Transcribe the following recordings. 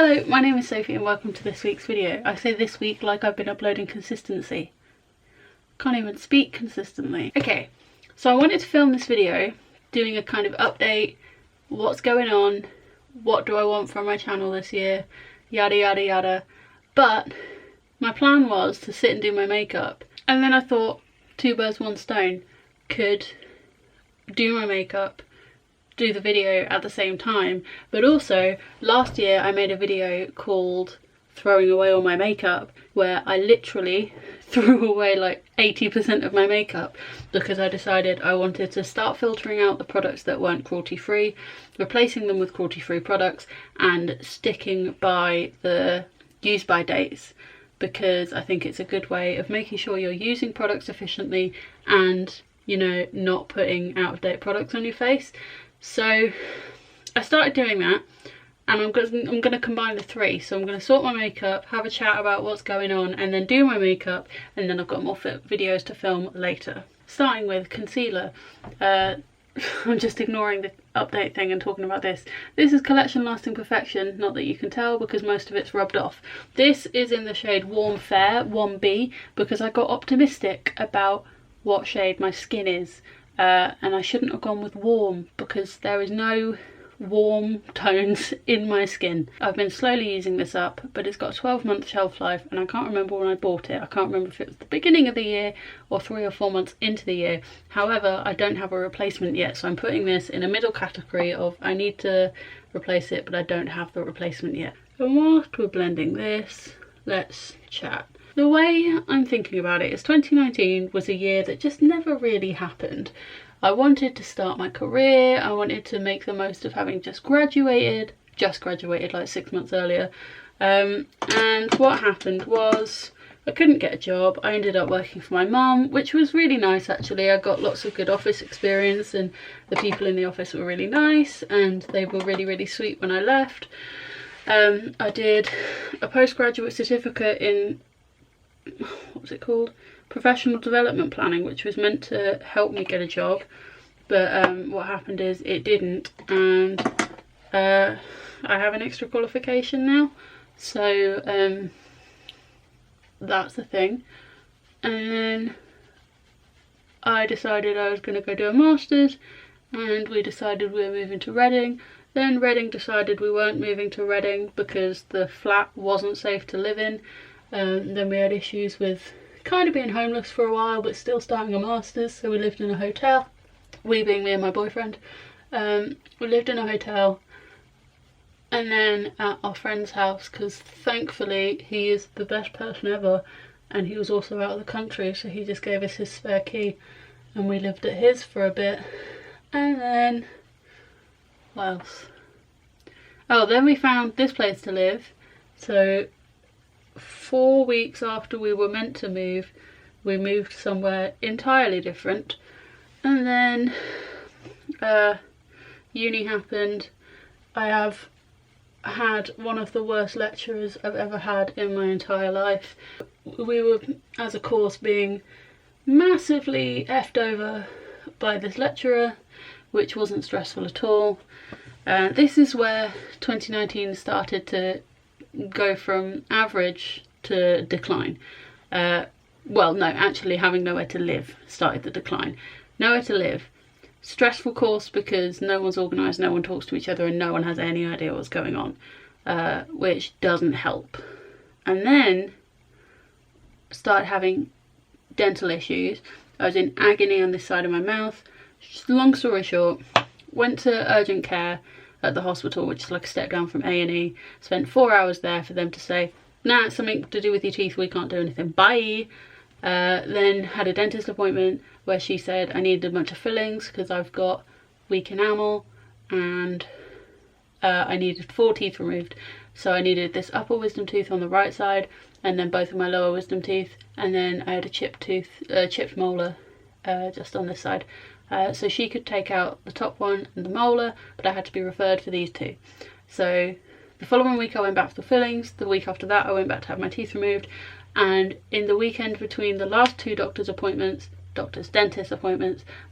Hello, my name is Sophie and welcome to this week's video. I say this week like I've been uploading consistency. Can't even speak consistently. Okay, so I wanted to film this video doing a kind of update, what's going on, what do I want from my channel this year, yada yada yada. But my plan was to sit and do my makeup, and then I thought two birds one stone, could do my makeup, do the video at the same time. But also last year I made a video called throwing away all my makeup, where I literally threw away like 80% of my makeup because I decided I wanted to start filtering out the products that weren't cruelty free, replacing them with cruelty free products, and sticking by the use by dates, because I think it's a good way of making sure you're using products efficiently and, you know, not putting out of date products on your face. So I started doing that, and I'm going to combine the three. So I'm going to sort my makeup, have a chat about what's going on, and then do my makeup, and then I've got more videos to film later. Starting with concealer. I'm just ignoring the update thing and talking about this. This is Collection Lasting Perfection, not that you can tell because most of it's rubbed off. This is in the shade Warm Fair 1B because I got optimistic about what shade my skin is. And I shouldn't have gone with warm because there is no warm tones in my skin. I've been slowly using this up, but it's got a 12-month shelf life, and I can't remember when I bought it. I can't remember if it was the beginning of the year or 3 or 4 months into the year. However, I don't have a replacement yet, so I'm putting this in a middle category of I need to replace it, but I don't have the replacement yet. And whilst we're blending this, let's chat. The way I'm thinking about it is 2019 was a year that just never really happened. I wanted to start my career, I wanted to make the most of having just graduated like 6 months earlier. And what happened was I couldn't get a job. I ended up working for my mum, which was really nice actually. I got lots of good office experience, and the people in the office were really nice, and they were really sweet when I left. I did a postgraduate certificate in, what was it called? Professional development planning, which was meant to help me get a job, but what happened is it didn't, and I have an extra qualification now, so that's the thing. And then I decided I was going to go do a master's, and we decided we were moving to Reading. Then Reading decided we weren't moving to Reading because the flat wasn't safe to live in. Then we had issues with kind of being homeless for a while but still starting a master's, so we lived in a hotel. We being me and my boyfriend. We lived in a hotel, and then at our friend's house, because thankfully he is the best person ever, and he was also out of the country, so he just gave us his spare key and we lived at his for a bit. And then what else? Oh, then we found this place to live. So 4 weeks after we were meant to move, we moved somewhere entirely different. And then uni happened. I have had one of the worst lecturers I've ever had in my entire life. We were, as a course, being massively effed over by this lecturer, which wasn't stressful at all. This is where 2019 started to go from average to decline. Well, no, actually having nowhere to live started the decline. Nowhere to live. Stressful course because no one's organised, no one talks to each other, and no one has any idea what's going on, which doesn't help. And then started having dental issues. I was in agony on this side of my mouth. Long story short, went to urgent care at the hospital, which is like a step down from A&E. Spent 4 hours there for them to say, nah, it's something to do with your teeth, we can't do anything, bye. Then had a dentist appointment where she said I needed a bunch of fillings because I've got weak enamel, and I needed 4 teeth removed. So I needed this upper wisdom tooth on the right side, and then both of my lower wisdom teeth, and then I had a chipped molar just on this side. So she could take out the top one and the molar, but I had to be referred for these 2. So the following week I went back for the fillings. The week after that I went back to have my teeth removed. And in the weekend between the last 2 dentist appointments,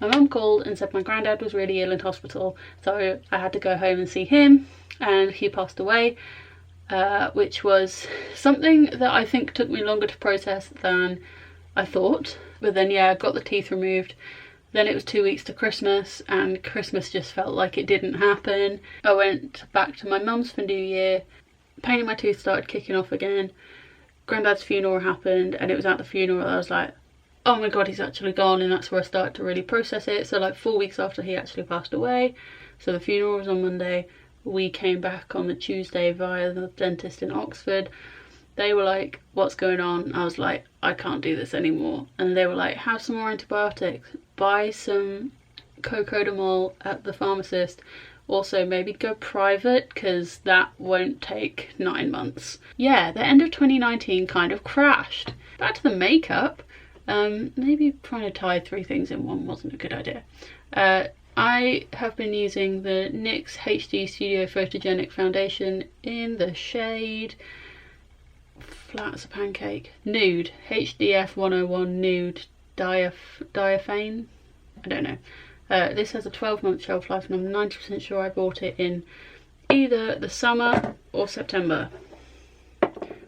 my mum called and said my granddad was really ill in hospital, so I had to go home and see him, and he passed away. which was something that I think took me longer to process than I thought. But then yeah, I got the teeth removed. Then it was 2 weeks to Christmas, and Christmas just felt like it didn't happen. I went back to my mum's for New Year. Pain in my tooth started kicking off again. Granddad's funeral happened, and it was at the funeral I was like, oh my god, he's actually gone. And that's where I started to really process it. So like 4 weeks after he actually passed away. So the funeral was on Monday. We came back on the Tuesday via the dentist in Oxford. They were like, what's going on? I was like, I can't do this anymore. And they were like, have some more antibiotics, buy some cocodamol at the pharmacist. Also, maybe go private, because that won't take 9 months. Yeah, the end of 2019 kind of crashed. Back to the makeup. Maybe trying to tie 3 things in one wasn't a good idea. I have been using the NYX HD Studio Photogenic Foundation in the shade Flat as a Pancake. Nude. HDF 101 Nude Diaphane. I don't know. This has a 12-month shelf life, and I'm 90% sure I bought it in either the summer or September.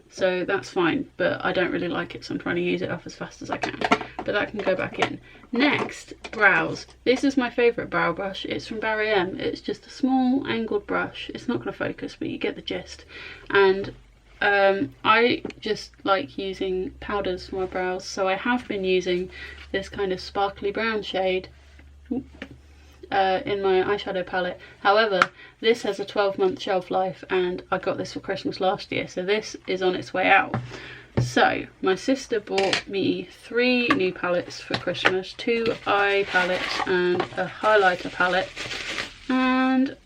So that's fine, but I don't really like it, so I'm trying to use it up as fast as I can. But that can go back in. Next, brows. This is my favourite brow brush. It's from grwm. It's just a small angled brush. It's not going to focus, but you get the gist. And I just like using powders for my brows, so I have been using this kind of sparkly brown shade in my eyeshadow palette. However, this has a 12-month shelf life, and I got this for Christmas last year, so this is on its way out. So my sister bought me 3 new palettes for Christmas, 2 eye palettes and a highlighter palette, and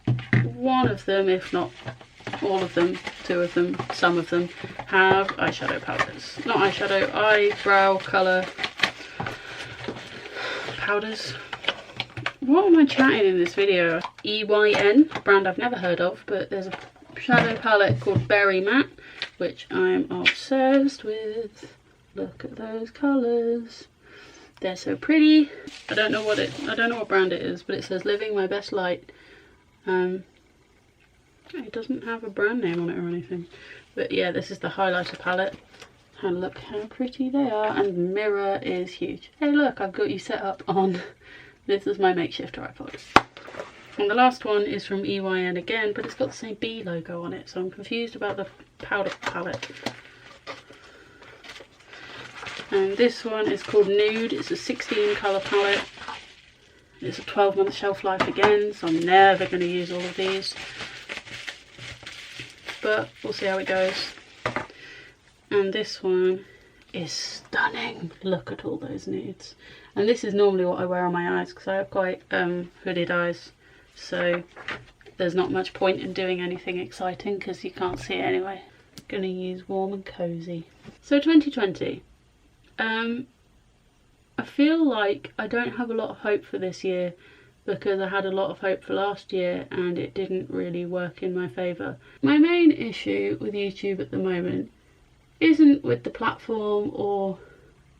one of them, if not all of them, 2 of them, some of them, have eyeshadow powders. Not eyeshadow, eyebrow colour powders. What am I chatting in this video? EYN, brand I've never heard of, but there's a shadow palette called Berry Matte, which I'm obsessed with. Look at those colours. They're so pretty. I don't know what brand it is, but it says Living My Best Light. It doesn't have a brand name on it or anything. But yeah, this is the highlighter palette. And look how pretty they are. And mirror is huge. Hey look, I've got you set up on... This is my makeshift tripod. And the last one is from EYN again, but it's got the same B logo on it, so I'm confused about the powder palette. And this one is called Nude. It's a 16 colour palette. It's a 12-month shelf life again, so I'm never going to use all of these. But we'll see how it goes. And this one is stunning. Look at all those nudes. And this is normally what I wear on my eyes, because I have quite hooded eyes, so there's not much point in doing anything exciting because you can't see it anyway. I'm gonna use Warm and Cozy. So 2020. I feel like I don't have a lot of hope for this year, because I had a lot of hope for last year and it didn't really work in my favour. My main issue with YouTube at the moment isn't with the platform or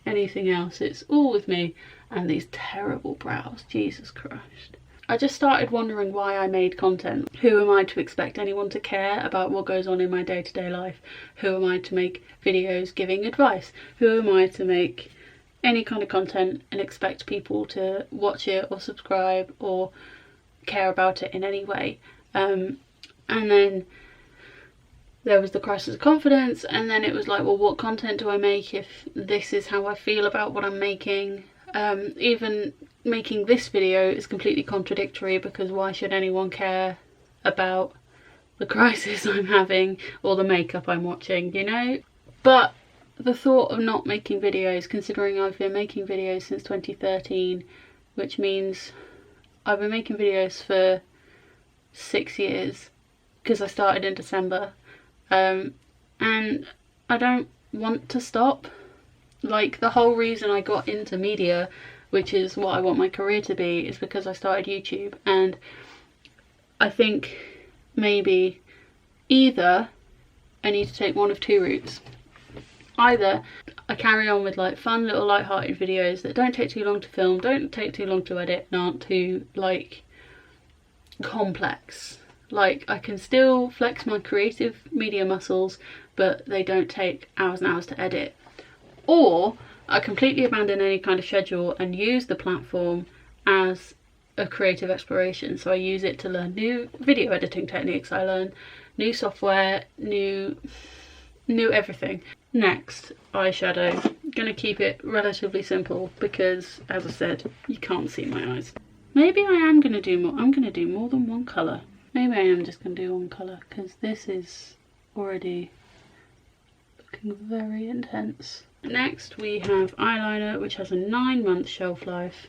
anything else, it's all with me and these terrible brows. Jesus Christ. I just started wondering why I made content. Who am I to expect anyone to care about what goes on in my day-to-day life? Who am I to make videos giving advice? Who am I to make any kind of content and expect people to watch it or subscribe or care about it in any way? And then there was the crisis of confidence, and then it was like, well, what content do I make if this is how I feel about what I'm making? Even making this video is completely contradictory, because why should anyone care about the crisis I'm having or the makeup I'm watching, you know? But the thought of not making videos, considering I've been making videos since 2013, which means I've been making videos for 6 years, because I started in December. And I don't want to stop. Like, the whole reason I got into media, which is what I want my career to be, is because I started YouTube. And I think maybe either I need to take one of 2 routes. Either I carry on with like fun little light-hearted videos that don't take too long to film, don't take too long to edit, and aren't too like complex. Like, I can still flex my creative media muscles, but they don't take hours and hours to edit. Or I completely abandon any kind of schedule and use the platform as a creative exploration. So I use it to learn new video editing techniques, I learn new software, new everything. Next, eyeshadow. Gonna keep it relatively simple because, as I said, you can't see my eyes. Maybe I am gonna do more. I'm gonna do more than one colour. Maybe I am just gonna do one colour because this is already looking very intense. Next we have eyeliner, which has a 9-month shelf life.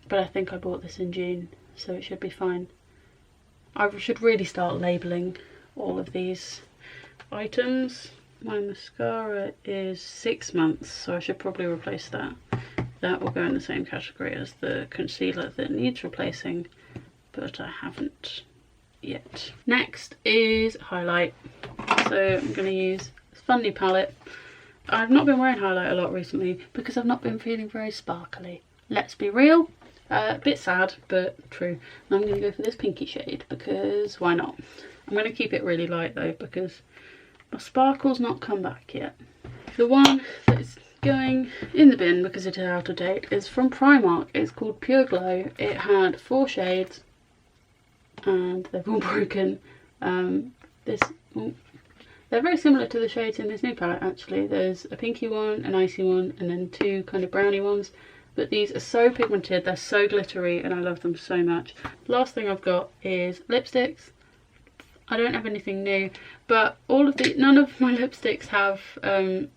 But I think I bought this in June, so it should be fine. I should really start labelling all of these items. My mascara is 6 months, so I should probably replace that. That will go in the same category as the concealer that needs replacing, but I haven't yet. Next is highlight. So I'm going to use this fun new palette. I've not been wearing highlight a lot recently because I've not been feeling very sparkly. Let's be real. A bit sad, but true. And I'm going to go for this pinky shade because why not? I'm going to keep it really light though because my sparkle's not come back yet. The one that is going in the bin because it is out of date is from Primark. It's called Pure Glow. It had 4 shades and they've all broken. They're very similar to the shades in this new palette actually. There's a pinky one, an icy one, and then 2 kind of browny ones. But these are so pigmented, they're so glittery, and I love them so much. Last thing I've got is lipsticks. I don't have anything new, but none of my lipsticks have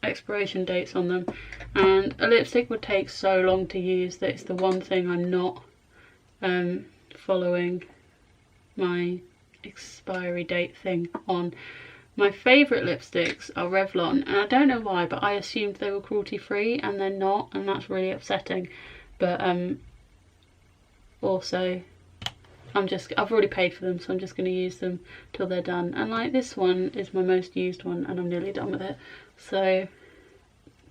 expiration dates on them. And a lipstick would take so long to use that it's the one thing I'm not following my expiry date thing on. My favourite lipsticks are Revlon, and I don't know why, but I assumed they were cruelty free and they're not, and that's really upsetting. But also I've already paid for them, so I'm just going to use them till they're done. And like, this one is my most used one and I'm nearly done with it. So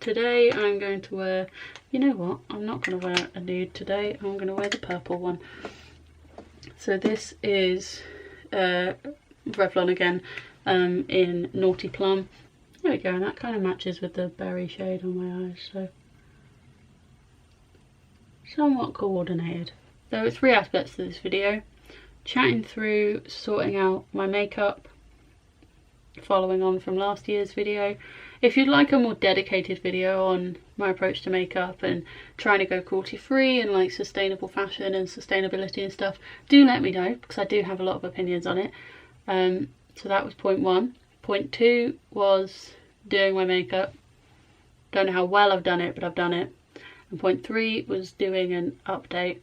today I'm going to wear, you know what, I'm not going to wear a nude today, I'm going to wear the purple one. So this is Revlon again. In Naughty Plum. There we go, and that kind of matches with the berry shade on my eyes, so somewhat coordinated. There are 3 aspects to this video: chatting through, sorting out my makeup, following on from last year's video. If you'd like a more dedicated video on my approach to makeup and trying to go cruelty free and like sustainable fashion and sustainability and stuff, do let me know because I do have a lot of opinions on it. So that was point 1. Point 2 was doing my makeup. Don't know how well I've done it, but I've done it. And point 3 was doing an update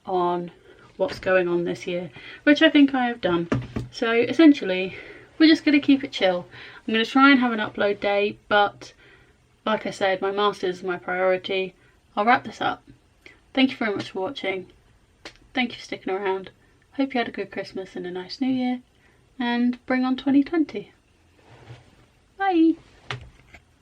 on what's going on this year, which I think I have done. So essentially, we're just going to keep it chill. I'm going to try and have an upload day, but like I said, my masters is my priority. I'll wrap this up. Thank you very much for watching. Thank you for sticking around. Hope you had a good Christmas and a nice New Year. And bring on 2020. Bye!